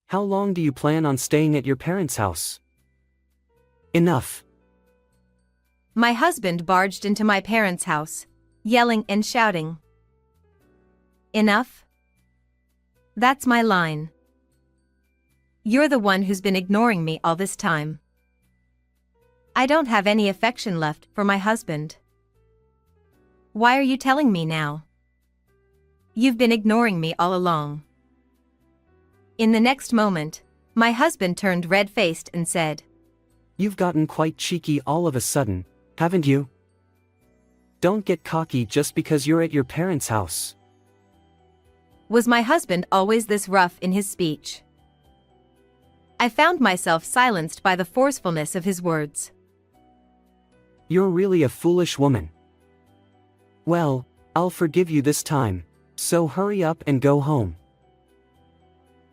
How long do you plan on staying at your parents' house? Enough. My husband barged into my parents' house, yelling and shouting. Enough? That's my line. You're the one who's been ignoring me all this time. I don't have any affection left for my husband. Why are you telling me now? You've been ignoring me all along. In the next moment, my husband turned red-faced and said, You've gotten quite cheeky all of a sudden, haven't you? Don't get cocky just because you're at your parents' house. Was my husband always this rough in his speech? I found myself silenced by the forcefulness of his words. You're really a foolish woman. Well, I'll forgive you this time, so hurry up and go home.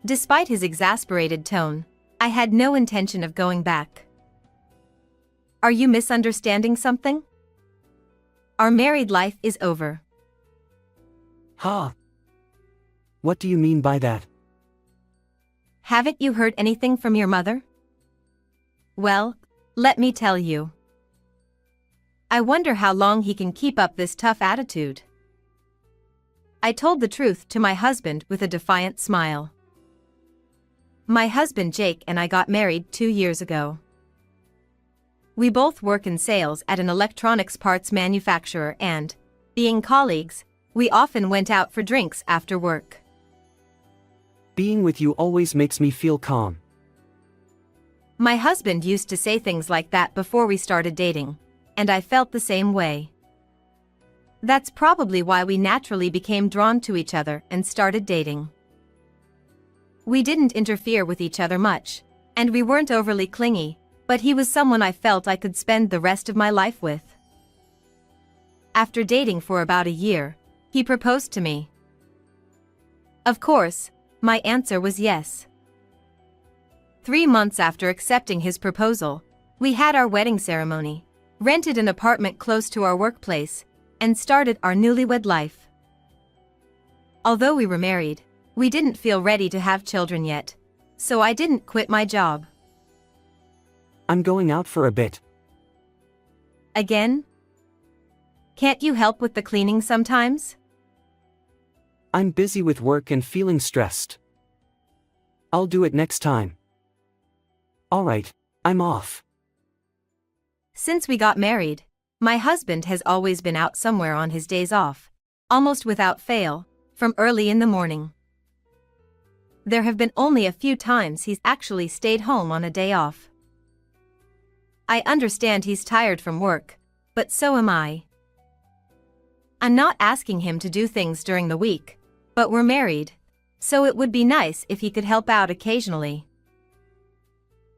Despite his exasperated tone, I had no intention of going back. Are you misunderstanding something? Our married life is over. Huh? What do you mean by that? Haven't you heard anything from your mother? Well, let me tell you. I wonder how long he can keep up this tough attitude. I told the truth to my husband with a defiant smile. My husband Jake and I got married 2 years ago. We both work in sales at an electronics parts manufacturer and, being colleagues, we often went out for drinks after work. Being with you always makes me feel calm. My husband used to say things like that before we started dating, and I felt the same way. That's probably why we naturally became drawn to each other and started dating. We didn't interfere with each other much, and we weren't overly clingy, but he was someone I felt I could spend the rest of my life with. After dating for about a year, he proposed to me. Of course, my answer was yes. 3 months after accepting his proposal, we had our wedding ceremony, rented an apartment close to our workplace, and started our newlywed life. Although we were married, we didn't feel ready to have children yet, so I didn't quit my job. I'm going out for a bit. Again? Can't you help with the cleaning sometimes? I'm busy with work and feeling stressed. I'll do it next time. Alright, I'm off. Since we got married, my husband has always been out somewhere on his days off, almost without fail, from early in the morning. There have been only a few times he's actually stayed home on a day off. I understand he's tired from work, but so am I. I'm not asking him to do things during the week, but we're married, so it would be nice if he could help out occasionally.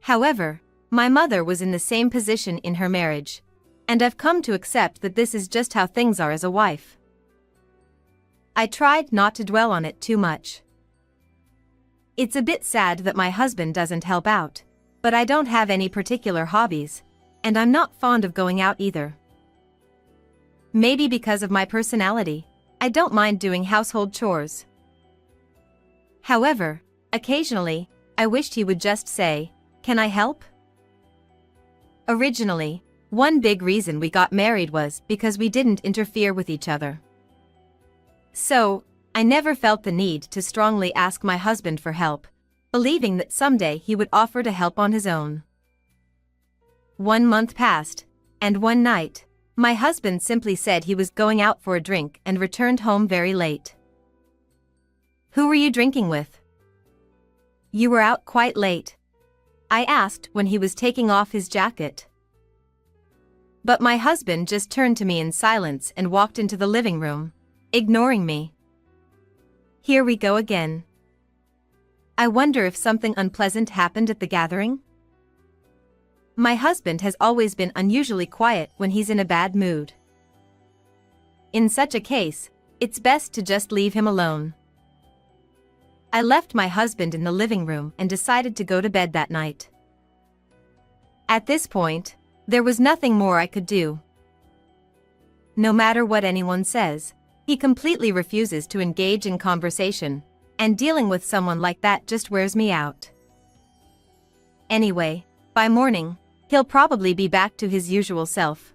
However, my mother was in the same position in her marriage, and I've come to accept that this is just how things are as a wife. I tried not to dwell on it too much. It's a bit sad that my husband doesn't help out, but I don't have any particular hobbies, and I'm not fond of going out either. Maybe because of my personality, I don't mind doing household chores. However, occasionally, I wished he would just say, "Can I help?" Originally, one big reason we got married was because we didn't interfere with each other. So, I never felt the need to strongly ask my husband for help, believing that someday he would offer to help on his own. 1 month passed, and one night, my husband simply said he was going out for a drink and returned home very late. "Who were you drinking with?" "You were out quite late," I asked when he was taking off his jacket. But my husband just turned to me in silence and walked into the living room, ignoring me. Here we go again. I wonder if something unpleasant happened at the gathering? My husband has always been unusually quiet when he's in a bad mood. In such a case, it's best to just leave him alone. I left my husband in the living room and decided to go to bed that night. At this point, there was nothing more I could do. No matter what anyone says, he completely refuses to engage in conversation, and dealing with someone like that just wears me out. Anyway, by morning, he'll probably be back to his usual self.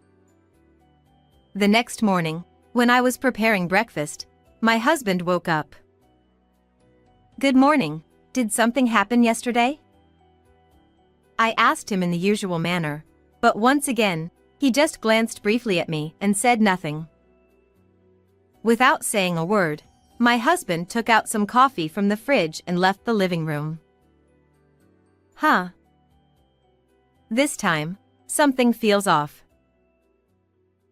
The next morning, when I was preparing breakfast, my husband woke up. "Good morning. Did something happen yesterday?" I asked him in the usual manner, but once again, he just glanced briefly at me and said nothing. Without saying a word, my husband took out some coffee from the fridge and left the living room. This time, something feels off.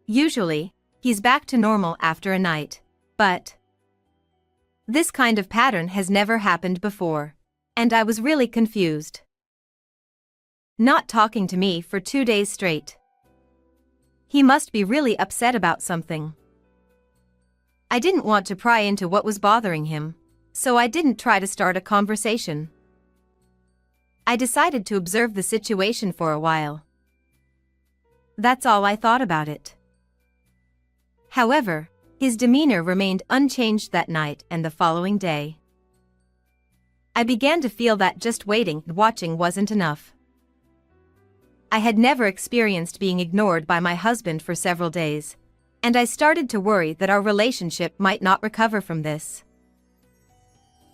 Usually, he's back to normal after a night, but this kind of pattern has never happened before, and I was really confused. Not talking to me for 2 days straight. He must be really upset about something. I didn't want to pry into what was bothering him, so I didn't try to start a conversation. I decided to observe the situation for a while. That's all I thought about it. However, his demeanor remained unchanged that night and the following day. I began to feel that just waiting and watching wasn't enough. I had never experienced being ignored by my husband for several days, and I started to worry that our relationship might not recover from this.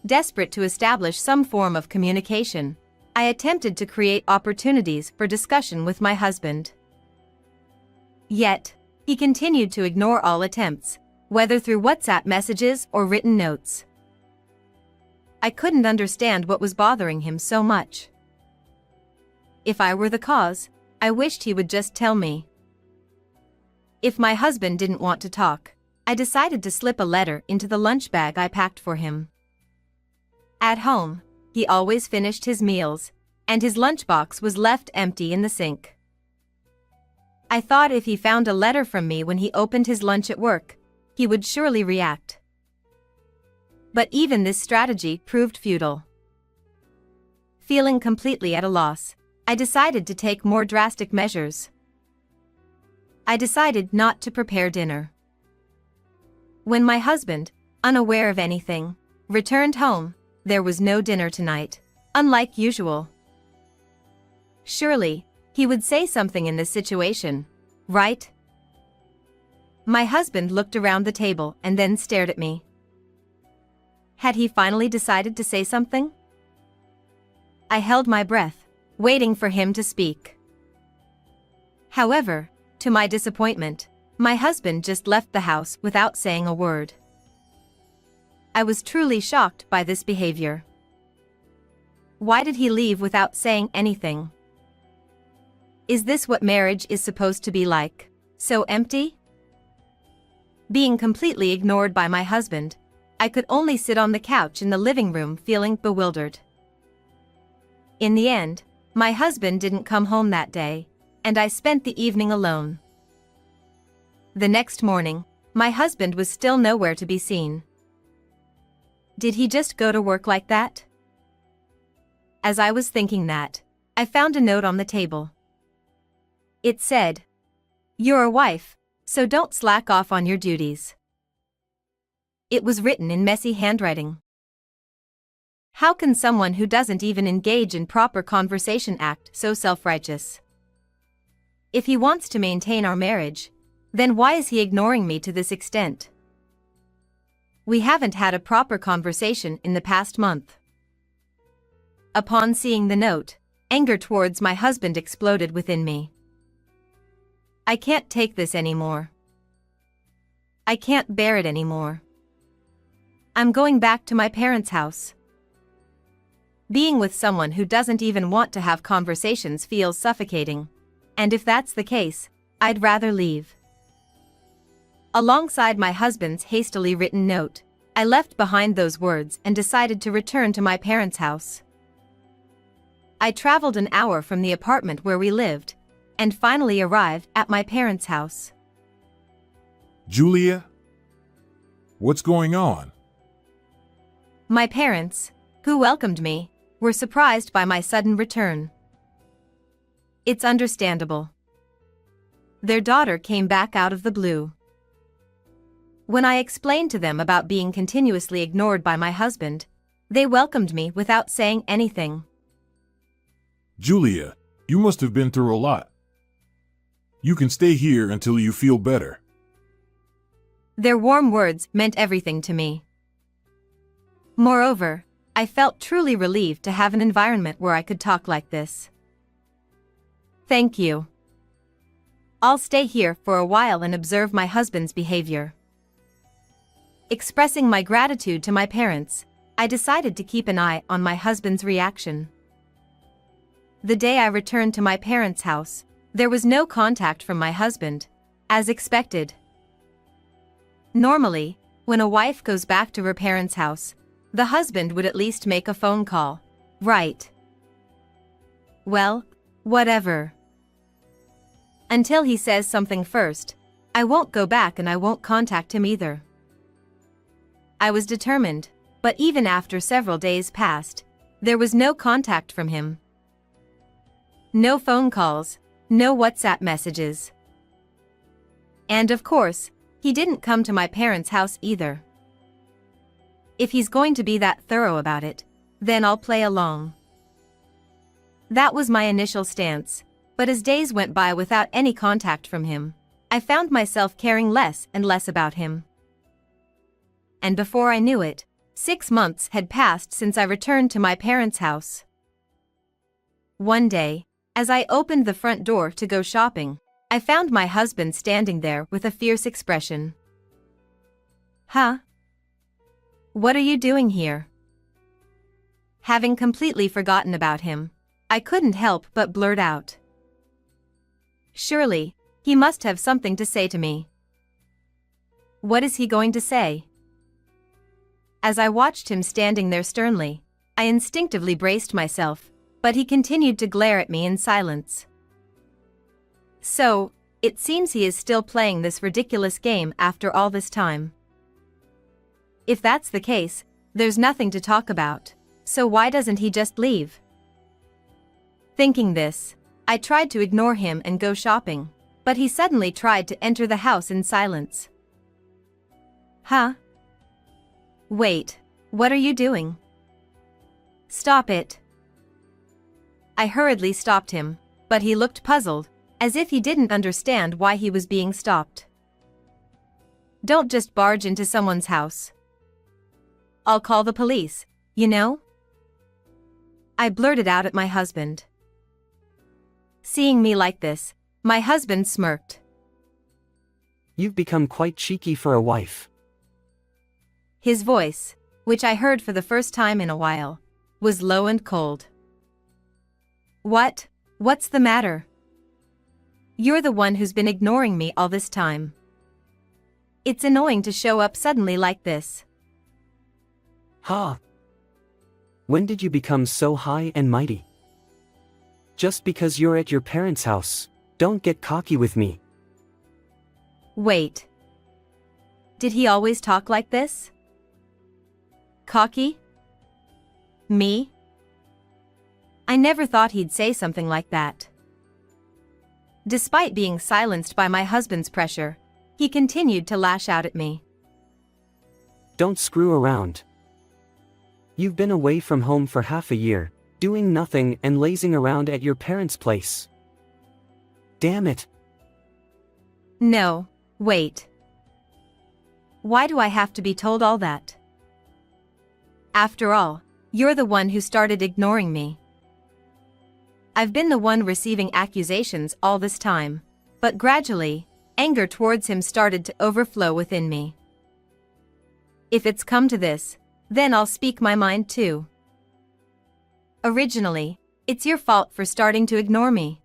Desperate to establish some form of communication, I attempted to create opportunities for discussion with my husband. Yet, he continued to ignore all attempts, whether through WhatsApp messages or written notes. I couldn't understand what was bothering him so much. If I were the cause, I wished he would just tell me. If my husband didn't want to talk, I decided to slip a letter into the lunch bag I packed for him. At home, he always finished his meals, and his lunchbox was left empty in the sink. I thought if he found a letter from me when he opened his lunch at work, he would surely react. But even this strategy proved futile. Feeling completely at a loss, I decided to take more drastic measures. I decided not to prepare dinner. When my husband, unaware of anything, returned home, there was no dinner tonight, unlike usual. Surely, he would say something in this situation, right? My husband looked around the table and then stared at me. Had he finally decided to say something? I held my breath, waiting for him to speak. However, to my disappointment, my husband just left the house without saying a word. I was truly shocked by this behavior. Why did he leave without saying anything? Is this what marriage is supposed to be like, so empty? Being completely ignored by my husband, I could only sit on the couch in the living room feeling bewildered. In the end, my husband didn't come home that day, and I spent the evening alone. The next morning, my husband was still nowhere to be seen. Did he just go to work like that? As I was thinking that, I found a note on the table. It said, "You're a wife, so don't slack off on your duties." It was written in messy handwriting. How can someone who doesn't even engage in proper conversation act so self-righteous? If he wants to maintain our marriage, then why is he ignoring me to this extent? We haven't had a proper conversation in the past month. Upon seeing the note, anger towards my husband exploded within me. I can't take this anymore. I can't bear it anymore. I'm going back to my parents' house. Being with someone who doesn't even want to have conversations feels suffocating, and if that's the case, I'd rather leave. Alongside my husband's hastily written note, I left behind those words and decided to return to my parents' house. I traveled an hour from the apartment where we lived, and finally arrived at my parents' house. Julia? What's going on? My parents, who welcomed me, were surprised by my sudden return. It's understandable. Their daughter came back out of the blue. When I explained to them about being continuously ignored by my husband, They welcomed me without saying anything. Julia, you must have been through a lot. You can stay here until you feel better. Their warm words meant everything to me. Moreover, I felt truly relieved to have an environment where I could talk like this. Thank you. I'll stay here for a while and observe my husband's behavior. Expressing my gratitude to my parents, I decided to keep an eye on my husband's reaction. The day I returned to my parents' house, there was no contact from my husband, as expected. Normally, when a wife goes back to her parents' house, the husband would at least make a phone call, right? Well, whatever. Until he says something first, I won't go back and I won't contact him either. I was determined, but even after several days passed, there was no contact from him. No phone calls, no WhatsApp messages. And of course, he didn't come to my parents' house either. If he's going to be that thorough about it, then I'll play along. That was my initial stance, but as days went by without any contact from him, I found myself caring less and less about him. And before I knew it, 6 months had passed since I returned to my parents' house. One day, as I opened the front door to go shopping, I found my husband standing there with a fierce expression. Huh? What are you doing here? Having completely forgotten about him, I couldn't help but blurt out. Surely, he must have something to say to me. What is he going to say? As I watched him standing there sternly, I instinctively braced myself, but he continued to glare at me in silence. So, it seems he is still playing this ridiculous game after all this time. If that's the case, there's nothing to talk about, so why doesn't he just leave? Thinking this, I tried to ignore him and go shopping, but he suddenly tried to enter the house in silence. Huh? Wait, what are you doing? Stop it. I hurriedly stopped him, but he looked puzzled, as if he didn't understand why he was being stopped. Don't just barge into someone's house. I'll call the police, you know? I blurted out at my husband. Seeing me like this, my husband smirked. You've become quite cheeky for a wife. His voice, which I heard for the first time in a while, was low and cold. What? What's the matter? You're the one who's been ignoring me all this time. It's annoying to show up suddenly like this. Ha! When did you become so high and mighty? Just because you're at your parents' house, don't get cocky with me. Wait. Did he always talk like this? Cocky? Me? I never thought he'd say something like that. Despite being silenced by my husband's pressure, he continued to lash out at me. Don't screw around. You've been away from home for half a year, doing nothing and lazing around at your parents' place. Damn it. No, wait. Why do I have to be told all that? After all, you're the one who started ignoring me. I've been the one receiving accusations all this time, but gradually, anger towards him started to overflow within me. If it's come to this, then I'll speak my mind too. Originally, it's your fault for starting to ignore me.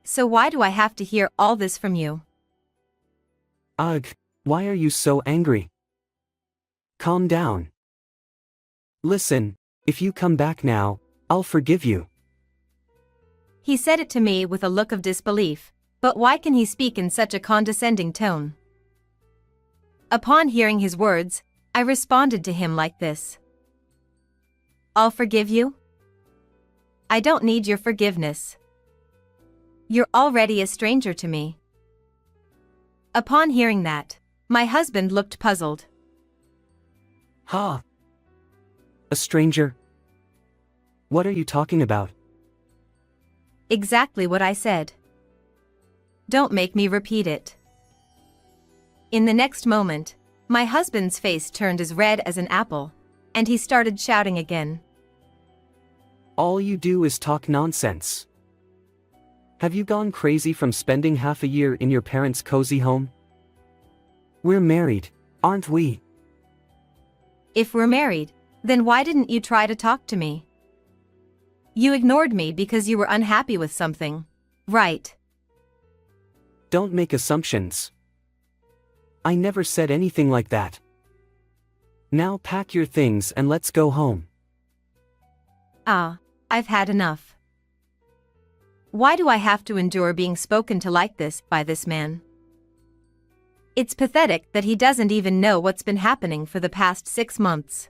So why do I have to hear all this from you? Ugh, why are you so angry? Calm down. Listen, if you come back now, I'll forgive you. He said it to me with a look of disbelief, but why can he speak in such a condescending tone? Upon hearing his words, I responded to him like this. I'll forgive you? I don't need your forgiveness. You're already a stranger to me. Upon hearing that, my husband looked puzzled. Ha! A stranger? What are you talking about? Exactly what I said. Don't make me repeat it. In the next moment, my husband's face turned as red as an apple, and he started shouting again. All you do is talk nonsense. Have you gone crazy from spending half a year in your parents' cozy home? We're married, aren't we? If we're married, then why didn't you try to talk to me? You ignored me because you were unhappy with something, right? Don't make assumptions. I never said anything like that. Now pack your things and let's go home. I've had enough. Why do I have to endure being spoken to like this by this man? It's pathetic that he doesn't even know what's been happening for the past 6 months.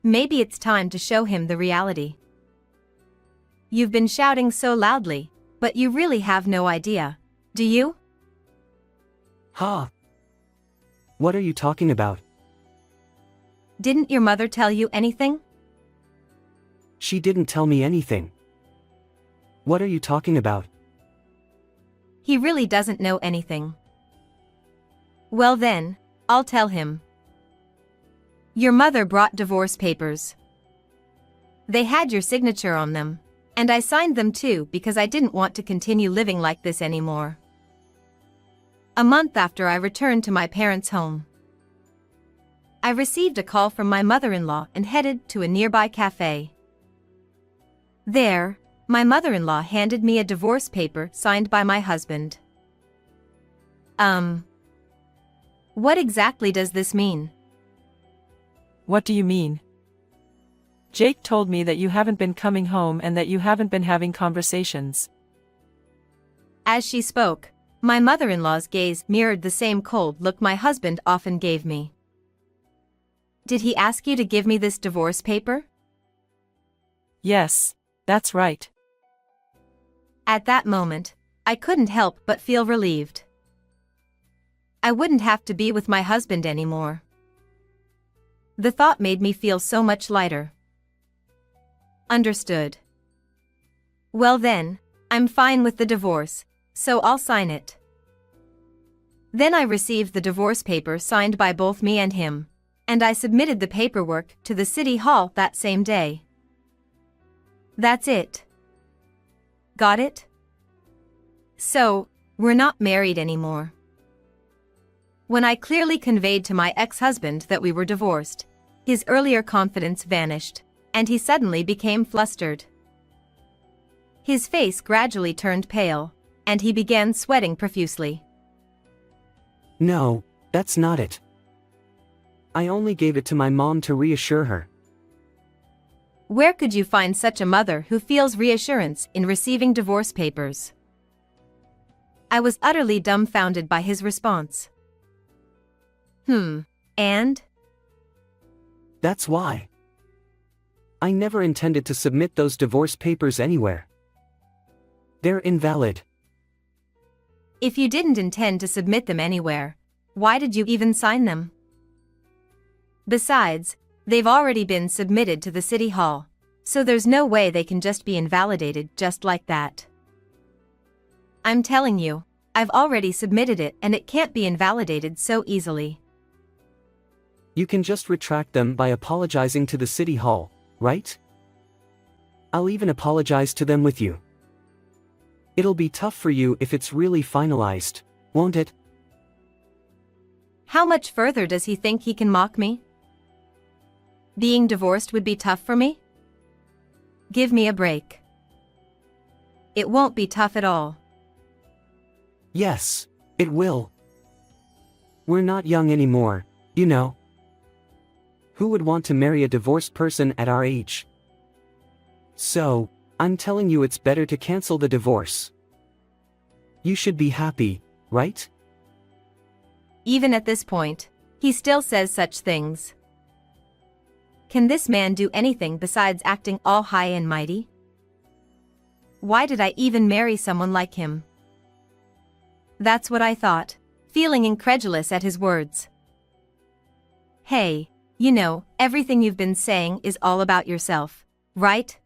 Maybe it's time to show him the reality. You've been shouting so loudly, but you really have no idea, do you? Ha! What are you talking about? Didn't your mother tell you anything? She didn't tell me anything. What are you talking about? He really doesn't know anything. Well then, I'll tell him. Your mother brought divorce papers. They had your signature on them, and I signed them too because I didn't want to continue living like this anymore. A month after I returned to my parents' home, I received a call from my mother-in-law and headed to a nearby cafe. There, my mother-in-law handed me a divorce paper signed by my husband. What exactly does this mean? What do you mean? Jake told me that you haven't been coming home and that you haven't been having conversations. As she spoke, my mother-in-law's gaze mirrored the same cold look my husband often gave me. Did he ask you to give me this divorce paper? Yes, that's right. At that moment, I couldn't help but feel relieved. I wouldn't have to be with my husband anymore. The thought made me feel so much lighter. Understood. Well then, I'm fine with the divorce, so I'll sign it. Then I received the divorce paper signed by both me and him, and I submitted the paperwork to the city hall that same day. That's it. Got it? So, we're not married anymore. When I clearly conveyed to my ex-husband that we were divorced, his earlier confidence vanished, and he suddenly became flustered. His face gradually turned pale, and he began sweating profusely. No, that's not it. I only gave it to my mom to reassure her. Where could you find such a mother who feels reassurance in receiving divorce papers? I was utterly dumbfounded by his response. And? That's why. I never intended to submit those divorce papers anywhere. They're invalid. If you didn't intend to submit them anywhere, why did you even sign them? Besides, they've already been submitted to the city hall, so there's no way they can just be invalidated just like that. I'm telling you, I've already submitted it and it can't be invalidated so easily. You can just retract them by apologizing to the city hall, right? I'll even apologize to them with you. It'll be tough for you if it's really finalized, won't it? How much further does he think he can mock me? Being divorced would be tough for me? Give me a break. It won't be tough at all. Yes, it will. We're not young anymore, you know. Who would want to marry a divorced person at our age? So, I'm telling you it's better to cancel the divorce. You should be happy, right? Even at this point, he still says such things. Can this man do anything besides acting all high and mighty? Why did I even marry someone like him? That's what I thought, feeling incredulous at his words. Hey, You know, everything you've been saying is all about yourself, right?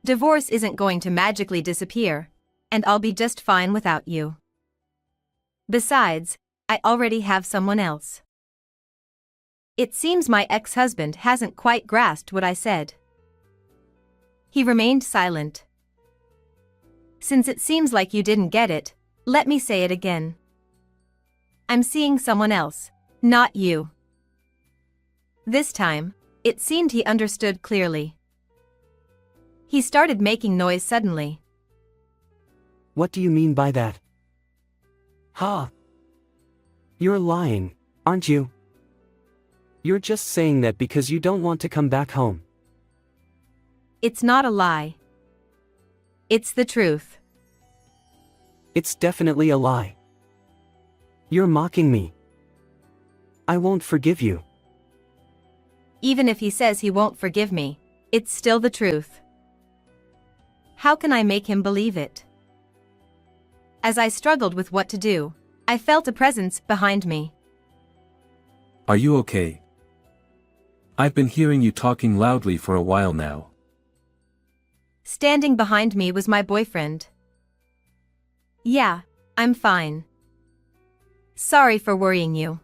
Divorce isn't going to magically disappear, and I'll be just fine without you. Besides, I already have someone else. It seems my ex-husband hasn't quite grasped what I said. He remained silent. Since it seems like you didn't get it, let me say it again. I'm seeing someone else, not you. This time, it seemed he understood clearly. He started making noise suddenly. What do you mean by that? Huh? You're lying, aren't you? You're just saying that because you don't want to come back home. It's not a lie. It's the truth. It's definitely a lie. You're mocking me. I won't forgive you. Even if he says he won't forgive me, it's still the truth. How can I make him believe it? As I struggled with what to do, I felt a presence behind me. Are you okay? I've been hearing you talking loudly for a while now. Standing behind me was my boyfriend. Yeah, I'm fine. Sorry for worrying you.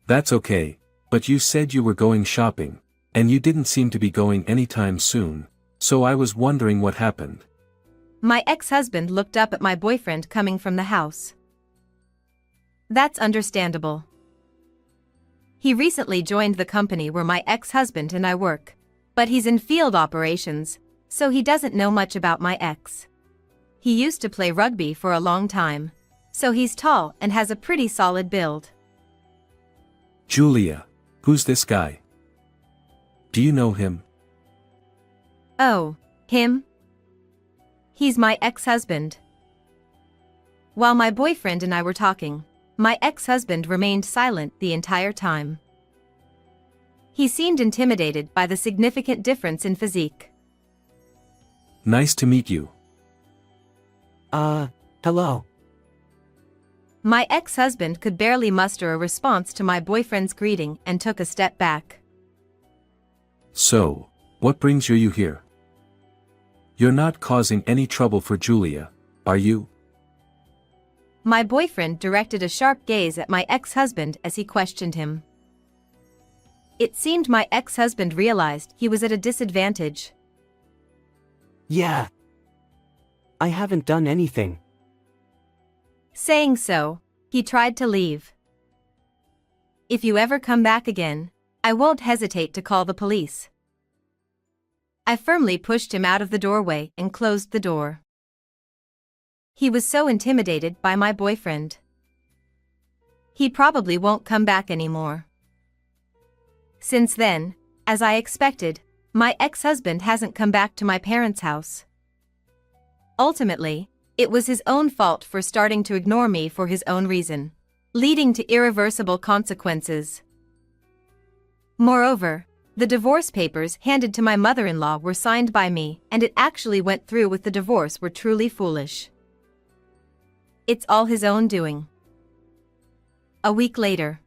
That's okay, but you said you were going shopping, and you didn't seem to be going anytime soon, so I was wondering what happened. My ex-husband looked up at my boyfriend coming from the house. That's understandable. He recently joined the company where my ex-husband and I work, but he's in field operations, so he doesn't know much about my ex. He used to play rugby for a long time, so he's tall and has a pretty solid build. Julia, who's this guy? Do you know him? Oh, him? He's my ex-husband. While my boyfriend and I were talking, my ex-husband remained silent the entire time. He seemed intimidated by the significant difference in physique. Nice to meet you. Hello. My ex-husband could barely muster a response to my boyfriend's greeting and took a step back. So, what brings you here? You're not causing any trouble for Julia, are you? My boyfriend directed a sharp gaze at my ex-husband as he questioned him. It seemed my ex-husband realized he was at a disadvantage. Yeah. I haven't done anything. Saying so, he tried to leave. If you ever come back again, I won't hesitate to call the police. I firmly pushed him out of the doorway and closed the door. He was so intimidated by my boyfriend. He probably won't come back anymore. Since then, as I expected, my ex-husband hasn't come back to my parents' house. Ultimately, it was his own fault for starting to ignore me for his own reason, leading to irreversible consequences. Moreover, the divorce papers handed to my mother-in-law were signed by me, and it actually went through with the divorce were truly foolish. It's all his own doing. A week later.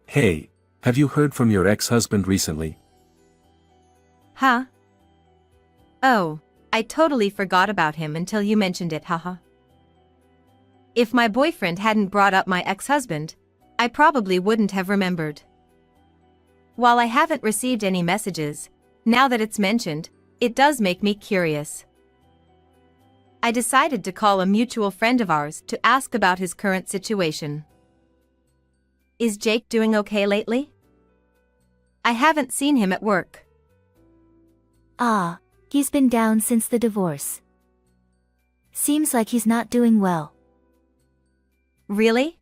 Hey, have you heard from your ex-husband recently? Huh? Oh, I totally forgot about him until you mentioned it, haha. If my boyfriend hadn't brought up my ex-husband, I probably wouldn't have remembered. While I haven't received any messages, now that it's mentioned, it does make me curious. I decided to call a mutual friend of ours to ask about his current situation. Is Jake doing okay lately? I haven't seen him at work. He's been down since the divorce. Seems like he's not doing well. Really?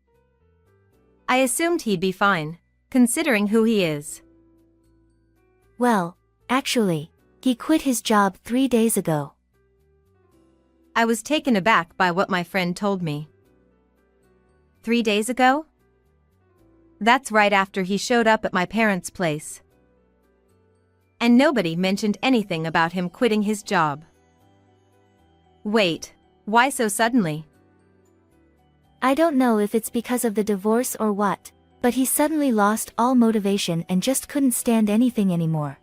I assumed he'd be fine, considering who he is. Well, actually, he quit his job 3 days ago. I was taken aback by what my friend told me. 3 days ago? That's right after he showed up at my parents' place. And nobody mentioned anything about him quitting his job. Wait, why so suddenly? I don't know if it's because of the divorce or what, But he suddenly lost all motivation and just couldn't stand anything anymore.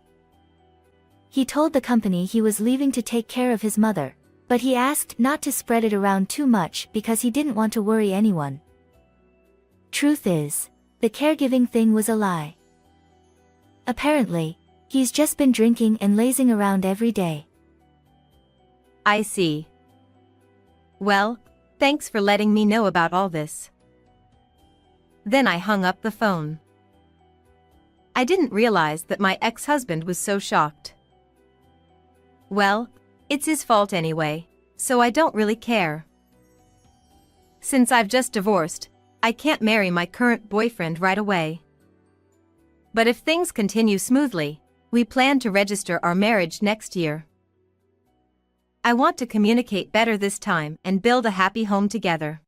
He told the company he was leaving to take care of his mother, but he asked not to spread it around too much because he didn't want to worry anyone. Truth is, the caregiving thing was a lie. Apparently, he's just been drinking and lazing around every day. I see. Well, thanks for letting me know about all this. Then I hung up the phone. I didn't realize that my ex-husband was so shocked. Well, it's his fault anyway, so I don't really care. Since I've just divorced, I can't marry my current boyfriend right away. But if things continue smoothly, we plan to register our marriage next year. I want to communicate better this time and build a happy home together.